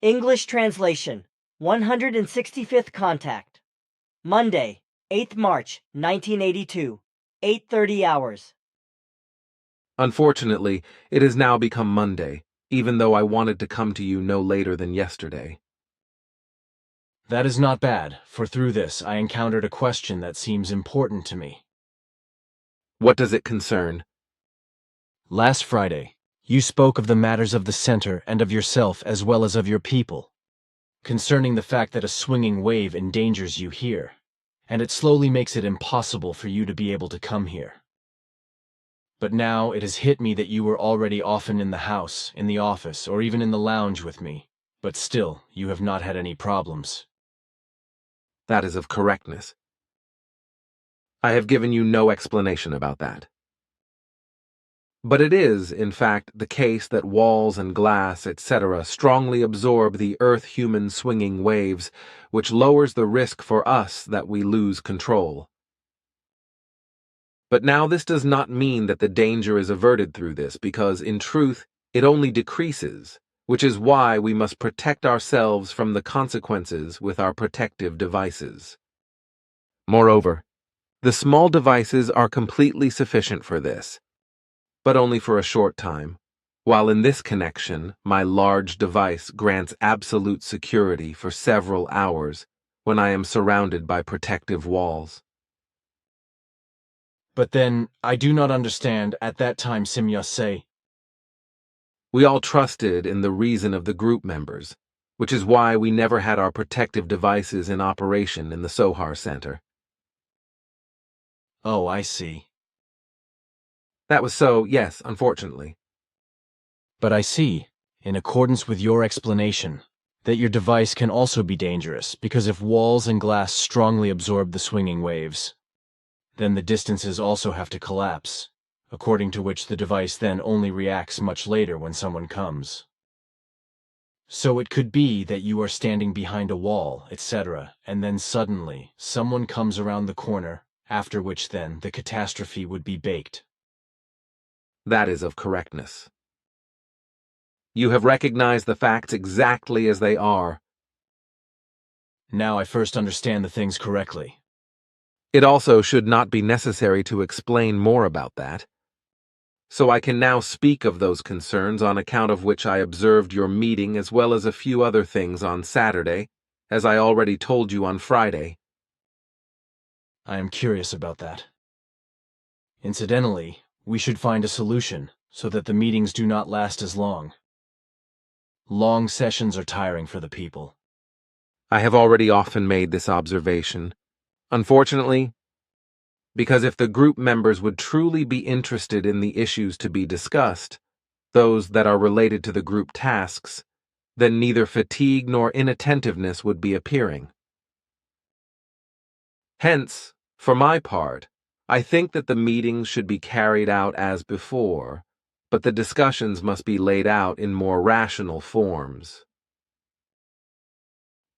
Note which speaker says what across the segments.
Speaker 1: English translation, 165th contact. Monday, 8th March, 1982, 8:30 hours.
Speaker 2: Unfortunately, it has now become Monday, even though I wanted to come to you no later than yesterday.
Speaker 3: That is not bad, for through this I encountered a question that seems important to me.
Speaker 2: What does it concern?
Speaker 3: Last Friday, you spoke of the matters of the center and of yourself as well as of your people, concerning the fact that a swinging wave endangers you here, and it slowly makes it impossible for you to be able to come here. But now it has hit me that you were already often in the house, in the office, or even in the lounge with me, but still you have not had any problems.
Speaker 2: That is of correctness. I have given you no explanation about that. But it is, in fact, the case that walls and glass, etc., strongly absorb the Earth-human swinging waves, which lowers the risk for us that we lose control. But now this does not mean that the danger is averted through this, because, in truth, it only decreases, which is why we must protect ourselves from the consequences with our protective devices. Moreover, the small devices are completely sufficient for this, but only for a short time, while in this connection my large device grants absolute security for several hours when I am surrounded by protective walls.
Speaker 3: But then, I do not understand at that time Simyase.
Speaker 2: We all trusted in the reason of the group members, which is why we never had our protective devices in operation in the Sohar Center.
Speaker 3: Oh, I see.
Speaker 2: That was so, yes, unfortunately.
Speaker 3: But I see, in accordance with your explanation, that your device can also be dangerous, because if walls and glass strongly absorb the swinging waves, then the distances also have to collapse, according to which the device then only reacts much later when someone comes. So it could be that you are standing behind a wall, etc., and then suddenly someone comes around the corner, after which then the catastrophe would be baked.
Speaker 2: That is of correctness. You have recognized the facts exactly as they are.
Speaker 3: Now I first understand the things correctly.
Speaker 2: It also should not be necessary to explain more about that. So I can now speak of those concerns on account of which I observed your meeting as well as a few other things on Saturday, as I already told you on Friday.
Speaker 3: I am curious about that. Incidentally, we should find a solution so that the meetings do not last as long. Long sessions are tiring for the people.
Speaker 2: I have already often made this observation. Unfortunately, because if the group members would truly be interested in the issues to be discussed, those that are related to the group tasks, then neither fatigue nor inattentiveness would be appearing. Hence, for my part, I think that the meetings should be carried out as before, but the discussions must be laid out in more rational forms.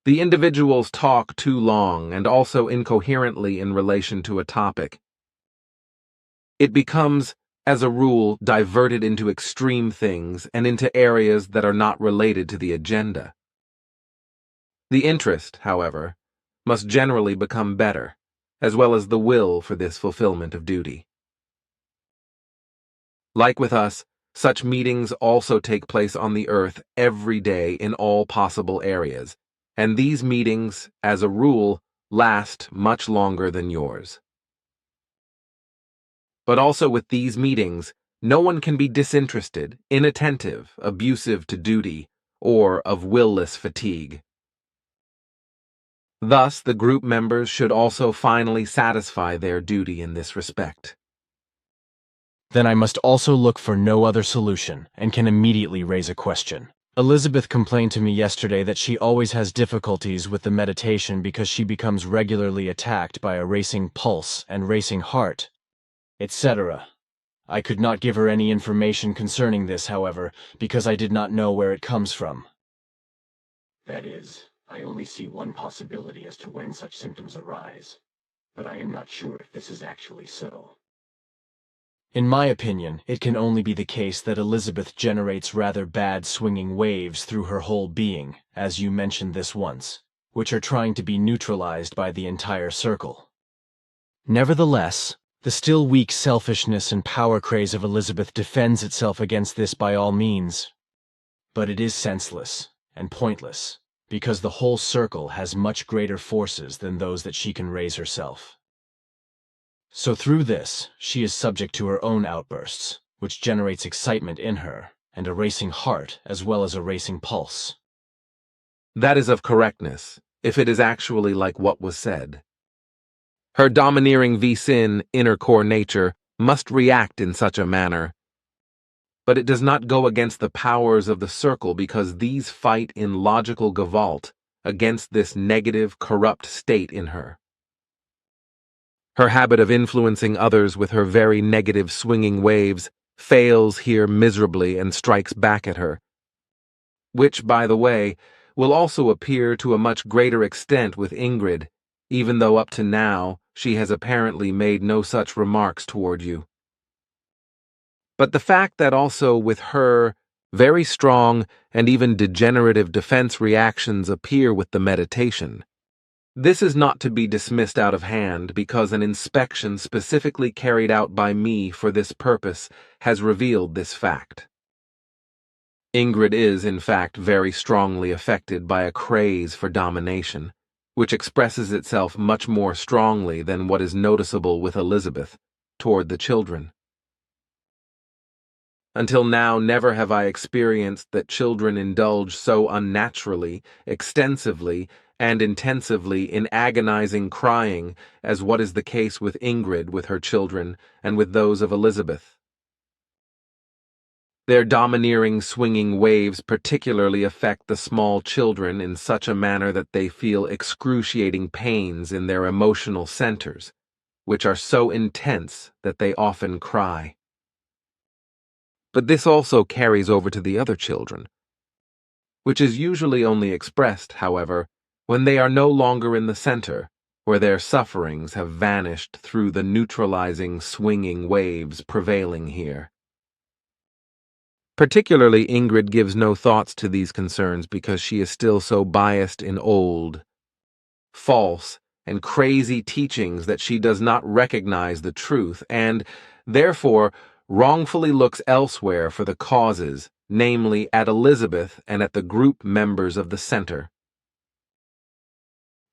Speaker 2: The individuals talk too long and also incoherently in relation to a topic. It becomes, as a rule, diverted into extreme things and into areas that are not related to the agenda. The interest, however, must generally become better, as well as the will for this fulfillment of duty. Like with us, such meetings also take place on the earth every day in all possible areas, and these meetings, as a rule, last much longer than yours. But also with these meetings, no one can be disinterested, inattentive, abusive to duty, or of will-less fatigue. Thus, the group members should also finally satisfy their duty in this respect.
Speaker 3: Then I must also look for no other solution, and can immediately raise a question. Elizabeth complained to me yesterday that she always has difficulties with the meditation because she becomes regularly attacked by a racing pulse and racing heart, etc. I could not give her any information concerning this, however, because I did not know where it comes from.
Speaker 4: That is, I only see one possibility as to when such symptoms arise, but I am not sure if this is actually so.
Speaker 3: In my opinion, it can only be the case that Elizabeth generates rather bad swinging waves through her whole being, as you mentioned this once, which are trying to be neutralized by the entire circle. Nevertheless, the still weak selfishness and power craze of Elizabeth defends itself against this by all means. But it is senseless and pointless, because the whole circle has much greater forces than those that she can raise herself. So through this, she is subject to her own outbursts, which generates excitement in her, and a racing heart as well as a racing pulse.
Speaker 2: That is of correctness, if it is actually like what was said. Her domineering V-Sin inner core nature must react in such a manner. But it does not go against the powers of the circle because these fight in logical gavolt against this negative, corrupt state in her. Her habit of influencing others with her very negative swinging waves fails here miserably and strikes back at her, which, by the way, will also appear to a much greater extent with Ingrid, even though up to now she has apparently made no such remarks toward you. But the fact that also with her, very strong and even degenerative defense reactions appear with the meditation. This is not to be dismissed out of hand because an inspection specifically carried out by me for this purpose has revealed this fact. Ingrid is, in fact, very strongly affected by a craze for domination, which expresses itself much more strongly than what is noticeable with Elizabeth toward the children. Until now, never have I experienced that children indulge so unnaturally, extensively, and intensively in agonizing crying as what is the case with Ingrid with her children and with those of Elizabeth. Their domineering swinging waves particularly affect the small children in such a manner that they feel excruciating pains in their emotional centers, which are so intense that they often cry. But this also carries over to the other children, which is usually only expressed, however, when they are no longer in the center, where their sufferings have vanished through the neutralizing swinging waves prevailing here. Particularly, Ingrid gives no thoughts to these concerns because she is still so biased in old, false, and crazy teachings that she does not recognize the truth and, therefore, wrongfully looks elsewhere for the causes, namely at Elizabeth and at the group members of the center.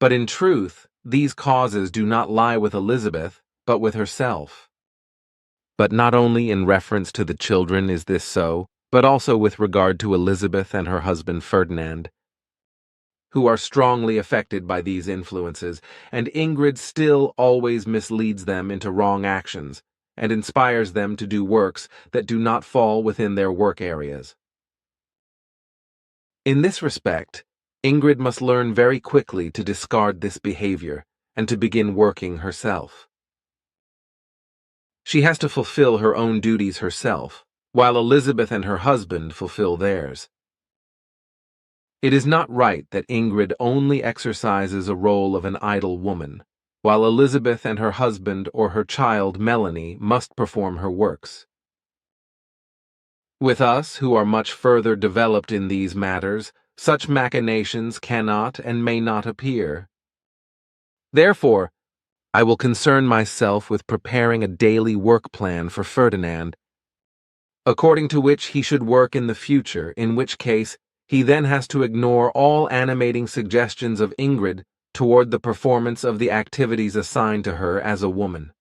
Speaker 2: But in truth, these causes do not lie with Elizabeth, but with herself. But not only in reference to the children is this so, but also with regard to Elizabeth and her husband Ferdinand, who are strongly affected by these influences, and Ingrid still always misleads them into wrong actions, and inspires them to do works that do not fall within their work areas. In this respect, Ingrid must learn very quickly to discard this behavior and to begin working herself. She has to fulfill her own duties herself, while Elizabeth and her husband fulfill theirs. It is not right that Ingrid only exercises a role of an idle woman, while Elizabeth and her husband or her child Melanie must perform her works. With us, who are much further developed in these matters, such machinations cannot and may not appear. Therefore, I will concern myself with preparing a daily work plan for Ferdinand, according to which he should work in the future, in which case he then has to ignore all animating suggestions of Ingrid toward the performance of the activities assigned to her as a woman.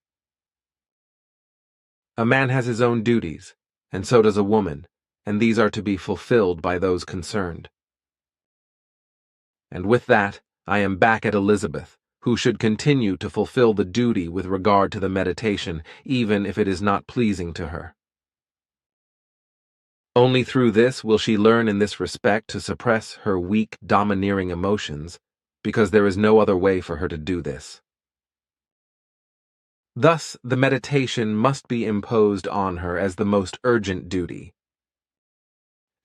Speaker 2: A man has his own duties, and so does a woman, and these are to be fulfilled by those concerned. And with that, I am back at Elizabeth, who should continue to fulfill the duty with regard to the meditation, even if it is not pleasing to her. Only through this will she learn in this respect to suppress her weak, domineering emotions, because there is no other way for her to do this. Thus, the meditation must be imposed on her as the most urgent duty.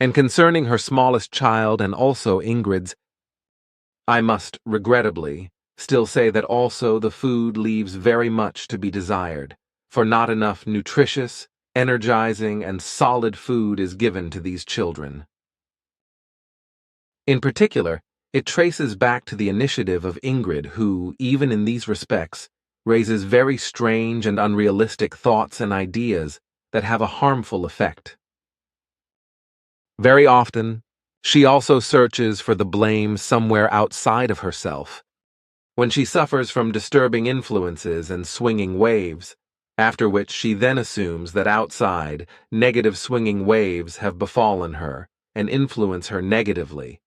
Speaker 2: And concerning her smallest child and also Ingrid's, I must, regrettably, still say that also the food leaves very much to be desired, for not enough nutritious, energizing, and solid food is given to these children. In particular, it traces back to the initiative of Ingrid, who, even in these respects, raises very strange and unrealistic thoughts and ideas that have a harmful effect. Very often, she also searches for the blame somewhere outside of herself. When she suffers from disturbing influences and swinging waves, after which she then assumes that outside, negative swinging waves have befallen her and influence her negatively.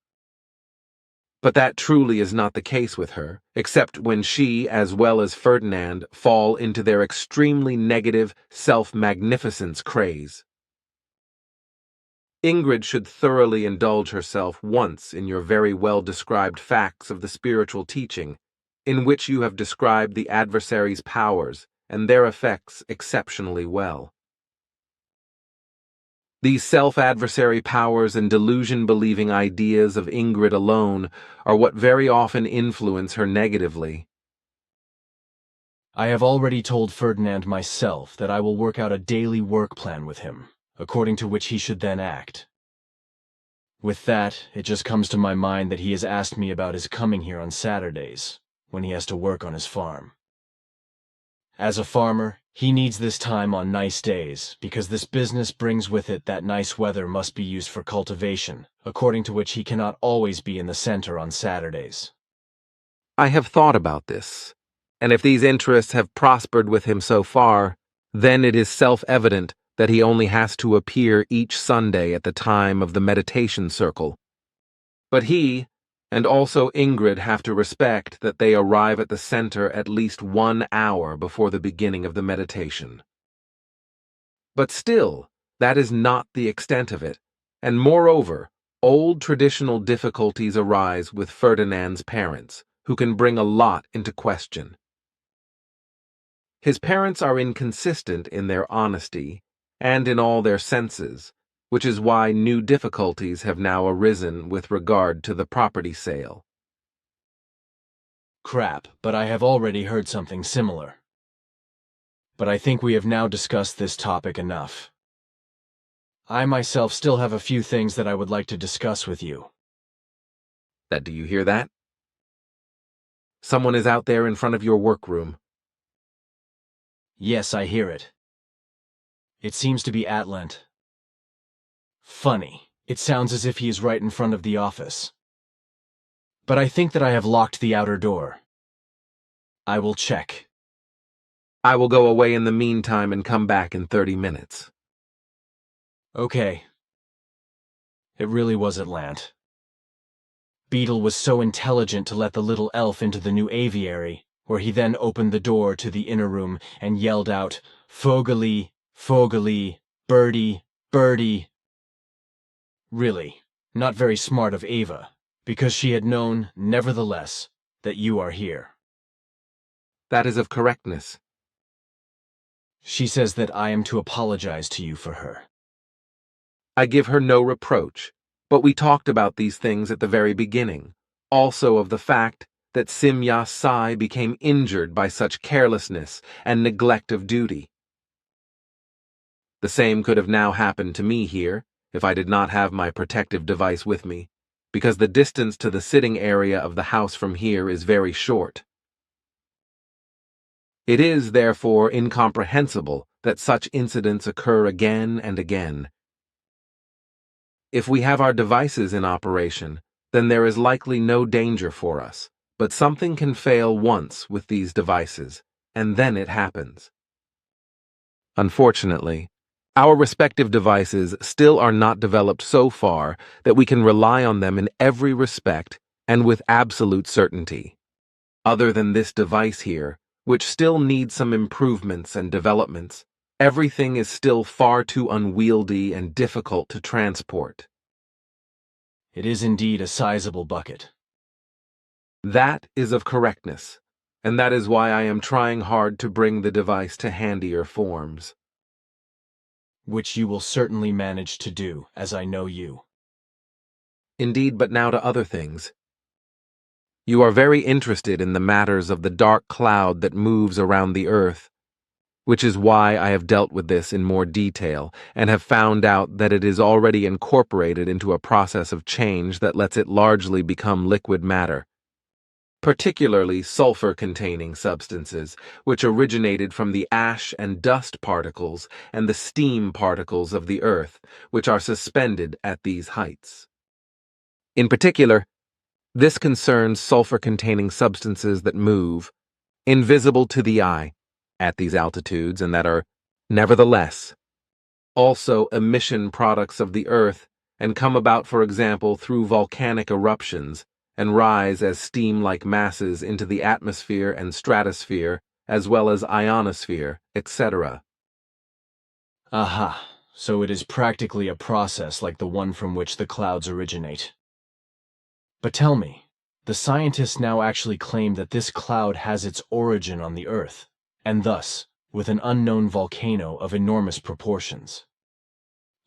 Speaker 2: But that truly is not the case with her, except when she, as well as Ferdinand, fall into their extremely negative self-magnificence craze. Ingrid should thoroughly indulge herself once in your very well-described facts of the spiritual teaching, in which you have described the adversary's powers and their effects exceptionally well. These self-adversary powers and delusion-believing ideas of Ingrid alone are what very often influence her negatively.
Speaker 3: I have already told Ferdinand myself that I will work out a daily work plan with him, according to which he should then act. With that, it just comes to my mind that he has asked me about his coming here on Saturdays, when he has to work on his farm. As a farmer, he needs this time on nice days, because this business brings with it that nice weather must be used for cultivation, according to which he cannot always be in the center on Saturdays.
Speaker 2: I have thought about this, and if these interests have prospered with him so far, then it is self-evident that he only has to appear each Sunday at the time of the meditation circle. But he, and also Ingrid, have to respect that they arrive at the center at least 1 hour before the beginning of the meditation. But still, that is not the extent of it, and moreover, old traditional difficulties arise with Ferdinand's parents, who can bring a lot into question. His parents are inconsistent in their honesty and in all their senses, which is why new difficulties have now arisen with regard to the property sale.
Speaker 3: Crap, but I have already heard something similar. But I think we have now discussed this topic enough. I myself still have a few things that I would like to discuss with you.
Speaker 2: Do you hear that? Someone is out there in front of your workroom.
Speaker 3: Yes, I hear it. It seems to be Atlant. Funny, it sounds as if he is right in front of the office. But I think that I have locked the outer door. I will check.
Speaker 2: I will go away in the meantime and come back in 30 minutes.
Speaker 3: Okay. It really was Atlant. Beetle was so intelligent to let the little elf into the new aviary, where he then opened the door to the inner room and yelled out, "Fogely, Fogely, Birdie, Birdie." Really, not very smart of Ava, because she had known, nevertheless, that you are here.
Speaker 2: That is of correctness.
Speaker 3: She says that I am to apologize to you for her.
Speaker 2: I give her no reproach, but we talked about these things at the very beginning, also of the fact that Simya Sai became injured by such carelessness and neglect of duty. The same could have now happened to me here, if I did not have my protective device with me, because the distance to the sitting area of the house from here is very short. It is, therefore, incomprehensible that such incidents occur again and again. If we have our devices in operation, then there is likely no danger for us, but something can fail once with these devices, and then it happens. Unfortunately, our respective devices still are not developed so far that we can rely on them in every respect and with absolute certainty. Other than this device here, which still needs some improvements and developments, everything is still far too unwieldy and difficult to transport.
Speaker 3: It is indeed a sizable bucket.
Speaker 2: That is of correctness, and that is why I am trying hard to bring the device to handier forms.
Speaker 3: Which you will certainly manage to do, as I know you.
Speaker 2: Indeed, but now to other things. You are very interested in the matters of the dark cloud that moves around the earth. which is why I have dealt with this in more detail and have found out that it is already incorporated into a process of change that lets it largely become liquid matter, particularly sulfur-containing substances, which originated from the ash and dust particles and the steam particles of the Earth, which are suspended at these heights. In particular, this concerns sulfur-containing substances that move, invisible to the eye, at these altitudes and that are, nevertheless, also emission products of the Earth and come about, for example, through volcanic eruptions and rise as steam-like masses into the atmosphere and stratosphere, as well as ionosphere, etc.
Speaker 3: Aha, so it is practically a process like the one from which the clouds originate. But tell me, the scientists now actually claim that this cloud has its origin on the Earth, and thus, with an unknown volcano of enormous proportions.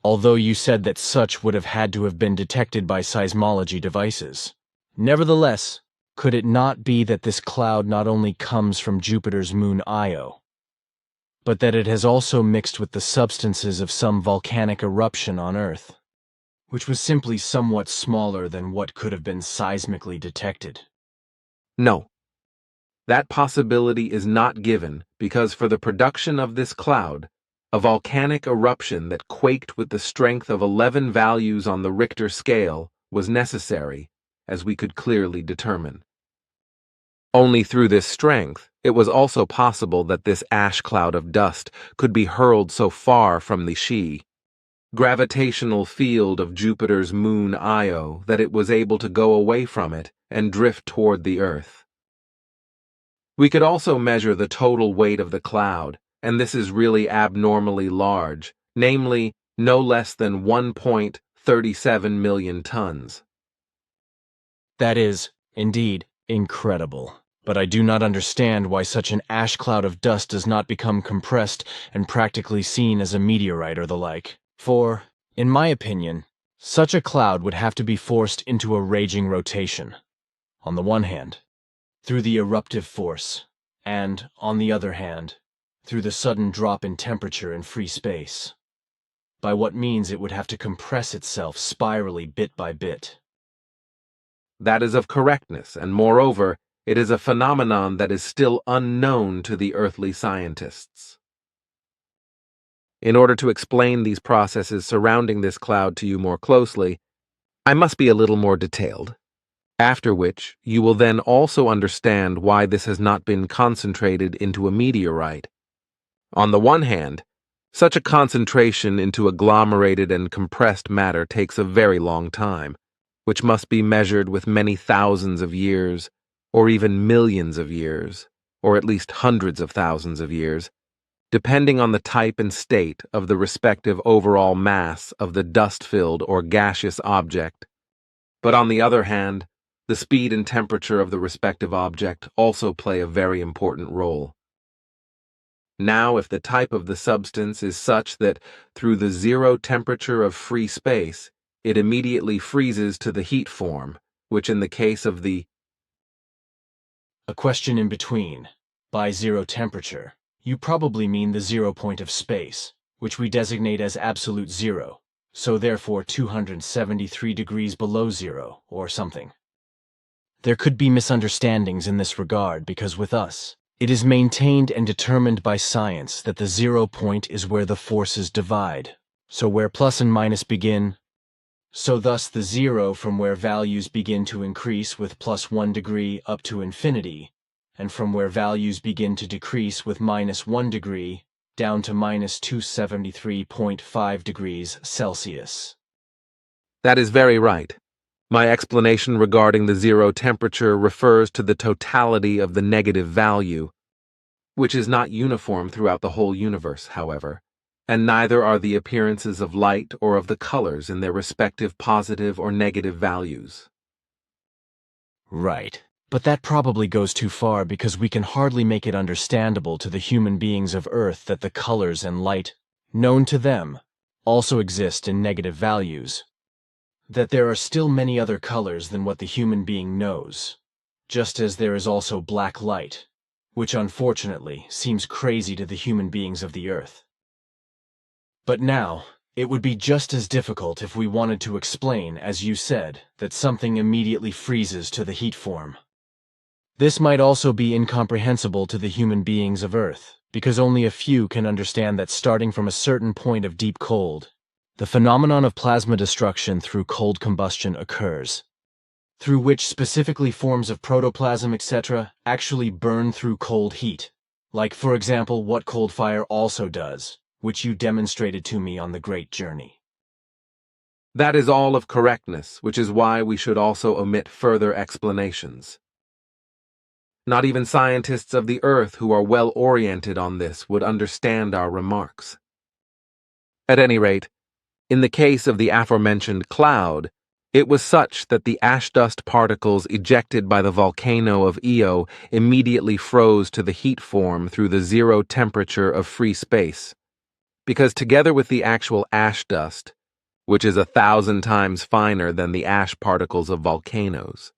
Speaker 3: Although you said that such would have had to have been detected by seismology devices. Nevertheless, could it not be that this cloud not only comes from Jupiter's moon Io, but that it has also mixed with the substances of some volcanic eruption on Earth, which was simply somewhat smaller than what could have been seismically detected?
Speaker 2: No. That possibility is not given because for the production of this cloud, a volcanic eruption that quaked with the strength of 11 values on the Richter scale was necessary, as we could clearly determine. Only through this strength, it was also possible that this ash cloud of dust could be hurled so far from the gravitational field of Jupiter's moon Io that it was able to go away from it and drift toward the Earth. We could also measure the total weight of the cloud, and this is really abnormally large, namely, no less than 1.37 million tons.
Speaker 3: That is, indeed, incredible. But I do not understand why such an ash cloud of dust does not become compressed and practically seen as a meteorite or the like. For, in my opinion, such a cloud would have to be forced into a raging rotation. On the one hand, through the eruptive force, and, on the other hand, through the sudden drop in temperature in free space. By what means it would have to compress itself spirally bit by bit.
Speaker 2: That is of correctness, and moreover, it is a phenomenon that is still unknown to the earthly scientists. In order to explain these processes surrounding this cloud to you more closely, I must be a little more detailed. After which, you will then also understand why this has not been concentrated into a meteorite. On the one hand, such a concentration into agglomerated and compressed matter takes a very long time, which must be measured with many thousands of years, or even millions of years, or at least hundreds of thousands of years, depending on the type and state of the respective overall mass of the dust-filled or gaseous object. But on the other hand, the speed and temperature of the respective object also play a very important role. Now, if the type of the substance is such that, through the zero temperature of free space, it immediately freezes to the heat form, which in the case of the
Speaker 3: A question in between. By zero temperature, you probably mean the 0 point of space, which we designate as absolute zero, so therefore 273 degrees below zero, or something. There could be misunderstandings in this regard because with us, it is maintained and determined by science that the 0 point is where the forces divide. So where plus and minus begin, so thus the 0 from where values begin to increase with plus 1 degree up to infinity, and from where values begin to decrease with minus 1 degree down to minus 273.5 degrees Celsius.
Speaker 2: That is very right. My explanation regarding the zero temperature refers to the totality of the negative value, which is not uniform throughout the whole universe, however, and neither are the appearances of light or of the colors in their respective positive or negative values.
Speaker 3: Right. But that probably goes too far because we can hardly make it understandable to the human beings of Earth that the colors and light, known to them, also exist in negative values. That there are still many other colors than what the human being knows, just as there is also black light, which unfortunately seems crazy to the human beings of the Earth. But now, it would be just as difficult if we wanted to explain, as you said, that something immediately freezes to the heat form. This might also be incomprehensible to the human beings of Earth, because only a few can understand that starting from a certain point of deep cold, the phenomenon of plasma destruction through cold combustion occurs, through which specifically forms of protoplasm, etc., actually burn through cold heat, like, for example, what cold fire also does, which you demonstrated to me on the Great Journey.
Speaker 2: That is all of correctness, which is why we should also omit further explanations. Not even scientists of the Earth who are well oriented on this would understand our remarks. At any rate, in the case of the aforementioned cloud, it was such that the ash dust particles ejected by the volcano of Io immediately froze to the heat form through the zero temperature of free space, because together with the actual ash dust, which is 1,000 times finer than the ash particles of volcanoes,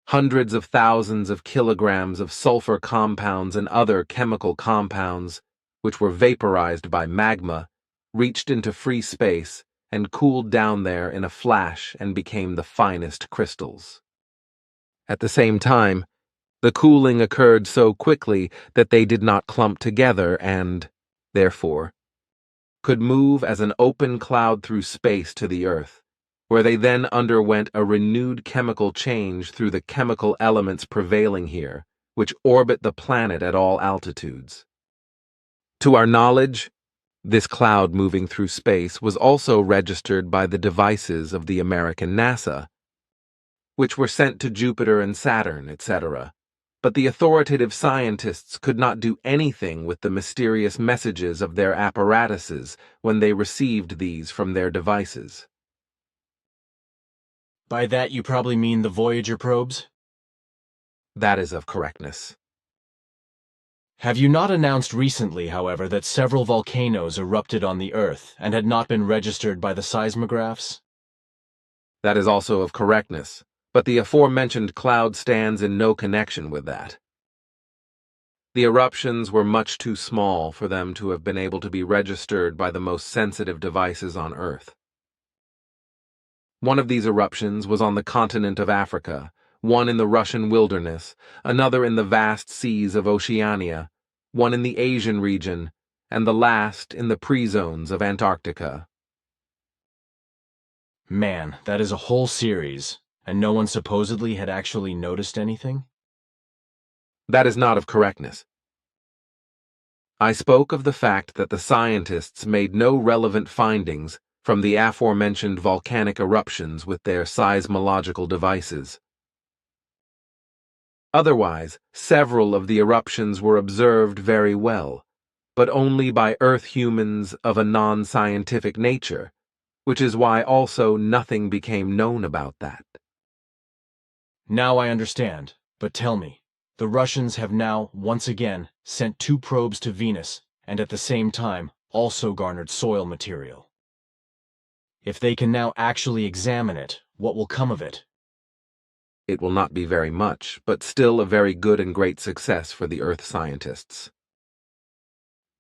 Speaker 2: hundreds of thousands of kilograms of sulfur compounds and other chemical compounds, which were vaporized by magma, reached into free space and cooled down there in a flash and became the finest crystals. At the same time, the cooling occurred so quickly that they did not clump together and, therefore, could move as an open cloud through space to the Earth, where they then underwent a renewed chemical change through the chemical elements prevailing here, which orbit the planet at all altitudes. To our knowledge, this cloud moving through space was also registered by the devices of the American NASA, which were sent to Jupiter and Saturn, etc., but the authoritative scientists could not do anything with the mysterious messages of their apparatuses when they received these from their devices.
Speaker 3: By that you probably mean the Voyager probes?
Speaker 2: That is of correctness.
Speaker 3: Have you not announced recently, however, that several volcanoes erupted on the Earth and had not been registered by the seismographs?
Speaker 2: That is also of correctness, but the aforementioned cloud stands in no connection with that. The eruptions were much too small for them to have been able to be registered by the most sensitive devices on Earth. One of these eruptions was on the continent of Africa, one in the Russian wilderness, another in the vast seas of Oceania, one in the Asian region, and the last in the pre-zones of Antarctica.
Speaker 3: Man, that is a whole series, and no one supposedly had actually noticed anything?
Speaker 2: That is not of correctness. I spoke of the fact that the scientists made no relevant findings from the aforementioned volcanic eruptions with their seismological devices. Otherwise, several of the eruptions were observed very well, but only by Earth humans of a non-scientific nature, which is why also nothing became known about that.
Speaker 3: Now I understand, but tell me, the Russians have now, once again, sent 2 probes to Venus, and at the same time, also garnered soil material. If they can now actually examine it, what will come of it?
Speaker 2: It will not be very much, but still a very good and great success for the Earth scientists.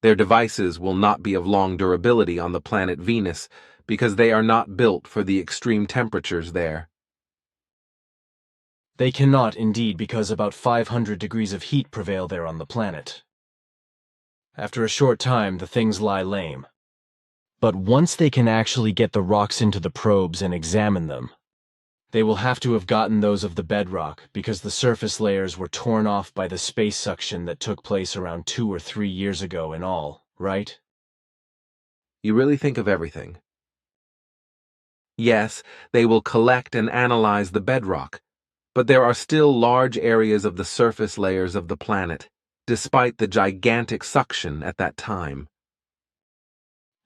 Speaker 2: Their devices will not be of long durability on the planet Venus because they are not built for the extreme temperatures there.
Speaker 3: They cannot, indeed, because about 500 degrees of heat prevail there on the planet. After a short time, the things lie lame. But once they can actually get the rocks into the probes and examine them, they will have to have gotten those of the bedrock because the surface layers were torn off by the space suction that took place around 2 or 3 years ago in all, right?
Speaker 2: You really think of everything. Yes, they will collect and analyze the bedrock, but there are still large areas of the surface layers of the planet, despite the gigantic suction at that time.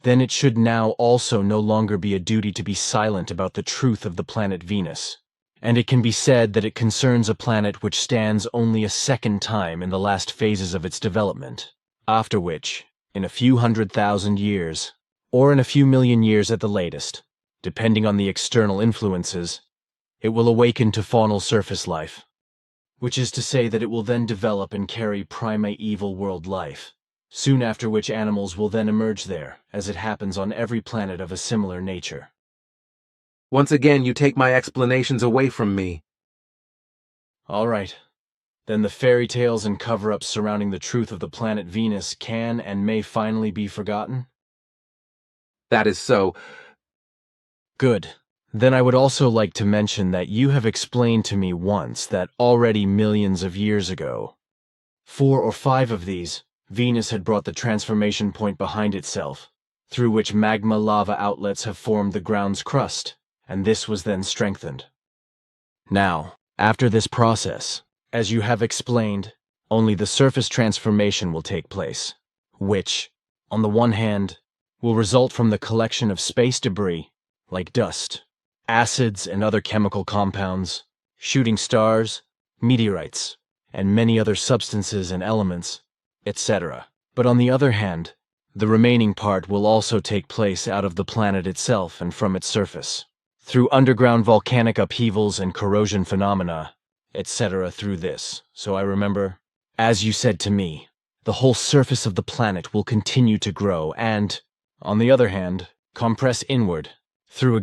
Speaker 3: Then it should now also no longer be a duty to be silent about the truth of the planet Venus, and it can be said that it concerns a planet which stands only a second time in the last phases of its development, after which, in a few 100,000 years, or in a few million years at the latest, depending on the external influences, it will awaken to faunal surface life. which is to say that it will then develop and carry primeval world life, soon after which animals will then emerge there, as it happens on every planet of a similar nature.
Speaker 2: Once again, you take my explanations away from me.
Speaker 3: All right. Then the fairy tales and cover-ups surrounding the truth of the planet Venus can and may finally be forgotten?
Speaker 2: That is so.
Speaker 3: Good. Then I would also like to mention that you have explained to me once that already millions of years ago, 4 or 5 of these, Venus had brought the transformation point behind itself, through which magma lava outlets have formed the ground's crust, and this was then strengthened. Now, after this process, as you have explained, only the surface transformation will take place, which, on the one hand, will result from the collection of space debris, like dust, acids and other chemical compounds, shooting stars, meteorites, and many other substances and elements, etc. But on the other hand, the remaining part will also take place out of the planet itself and from its surface, through underground volcanic upheavals and corrosion phenomena, etc. through this. So I remember, as you said to me, the whole surface of the planet will continue to grow and, on the other hand, compress inward, through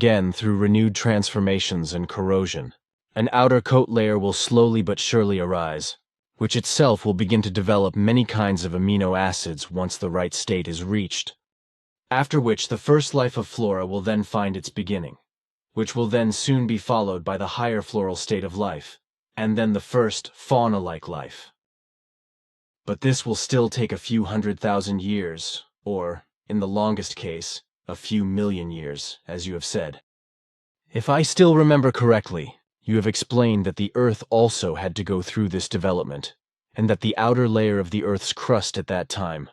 Speaker 3: renewed transformations and corrosion. An outer coat layer will slowly but surely arise, which itself will begin to develop many kinds of amino acids once the right state is reached. After which the first life of flora will then find its beginning, which will then soon be followed by the higher floral state of life, and then the first fauna-like life. But this will still take a few 100,000 years, or, in the longest case, a few million years, as you have said. If I still remember correctly, you have explained that the Earth also had to go through this development, and that the outer layer of the Earth's crust at that time,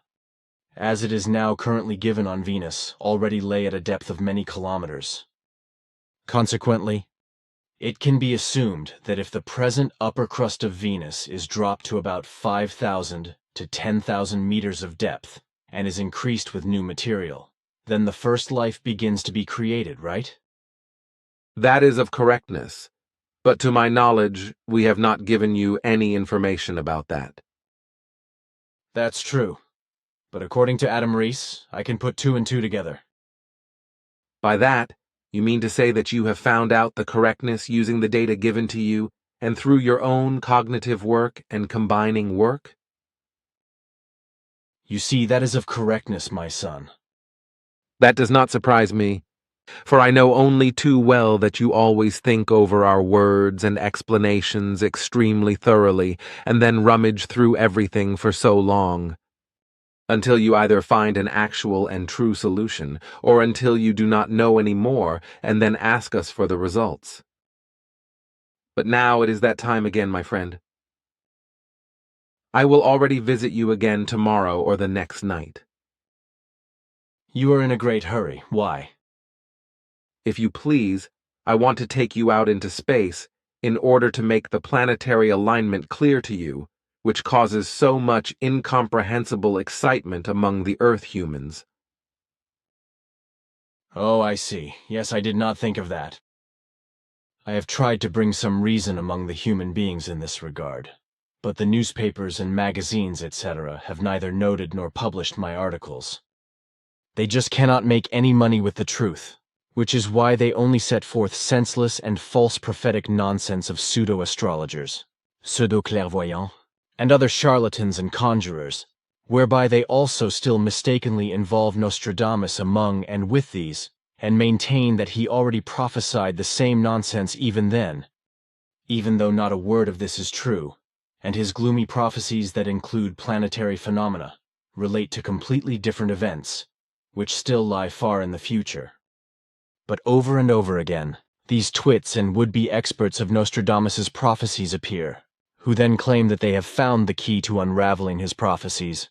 Speaker 3: as it is now currently given on Venus, already lay at a depth of many kilometers. Consequently, it can be assumed that if the present upper crust of Venus is dropped to about 5,000 to 10,000 meters of depth, and is increased with new material, then the first life begins to be created, right?
Speaker 2: That is of correctness. But to my knowledge, we have not given you any information about that.
Speaker 3: That's true. But according to Adam Rees, I can put 2 and 2 together.
Speaker 2: By that, you mean to say that you have found out the correctness using the data given to you and through your own cognitive work and combining work?
Speaker 3: You see, that is of correctness, my son.
Speaker 2: That does not surprise me, for I know only too well that you always think over our words and explanations extremely thoroughly and then rummage through everything for so long, until you either find an actual and true solution, or until you do not know any more and then ask us for the results. But now it is that time again, my friend. I will already visit you again tomorrow or the next night.
Speaker 3: You are in a great hurry. Why?
Speaker 2: If you please, I want to take you out into space in order to make the planetary alignment clear to you, which causes so much incomprehensible excitement among the Earth humans.
Speaker 3: Oh, I see. Yes, I did not think of that. I have tried to bring some reason among the human beings in this regard, but the newspapers and magazines, etc., have neither noted nor published my articles. They just cannot make any money with the truth, which is why they only set forth senseless and false prophetic nonsense of pseudo-astrologers, pseudo-clairvoyants, and other charlatans and conjurers, whereby they also still mistakenly involve Nostradamus among and with these, and maintain that he already prophesied the same nonsense even then, even though not a word of this is true, and his gloomy prophecies that include planetary phenomena relate to completely different events, which still lie far in the future. But over and over again, these twits and would-be experts of Nostradamus's prophecies appear, who then claim that they have found the key to unraveling his prophecies,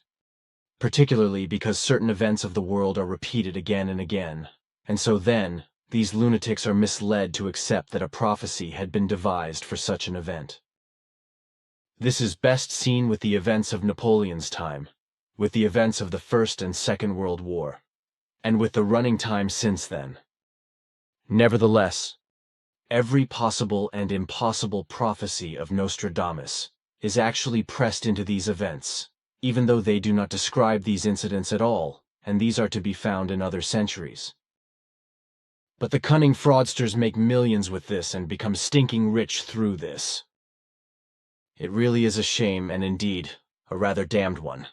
Speaker 3: particularly because certain events of the world are repeated again and again, and so then, these lunatics are misled to accept that a prophecy had been devised for such an event. This is best seen with the events of Napoleon's time, with the events of the First and Second World War, and with the running time since then. Nevertheless, Every possible and impossible prophecy of Nostradamus is actually pressed into these events, even though they do not describe these incidents at all, and these are to be found in other centuries. But the cunning fraudsters make millions with this and become stinking rich through this. It really is a shame, and indeed, a rather damned one.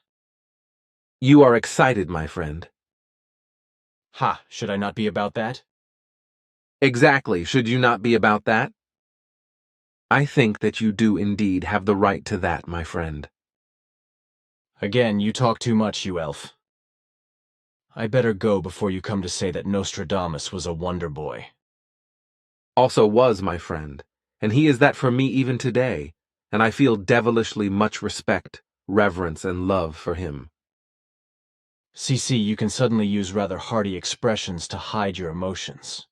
Speaker 2: You are excited, my friend.
Speaker 3: Ha, should I not be about that?
Speaker 2: Exactly, should you not be about that? I think that you do indeed have the right to that, my friend.
Speaker 3: Again, you talk too much, you elf. I better go before you come to say that Nostradamus was a wonder boy.
Speaker 2: Also was, my friend, and he is that for me even today, and I feel devilishly much respect, reverence, and love for him.
Speaker 3: CC, you can suddenly use rather hearty expressions to hide your emotions.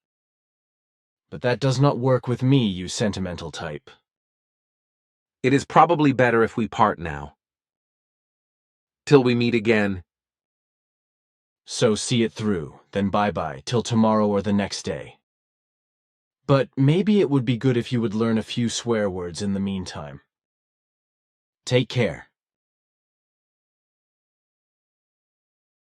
Speaker 3: But that does not work with me, you sentimental type.
Speaker 2: It is probably better if we part now. Till we meet again.
Speaker 3: So see it through, then bye-bye, till tomorrow or the next day. But maybe it would be good if you would learn a few swear words in the meantime. Take care.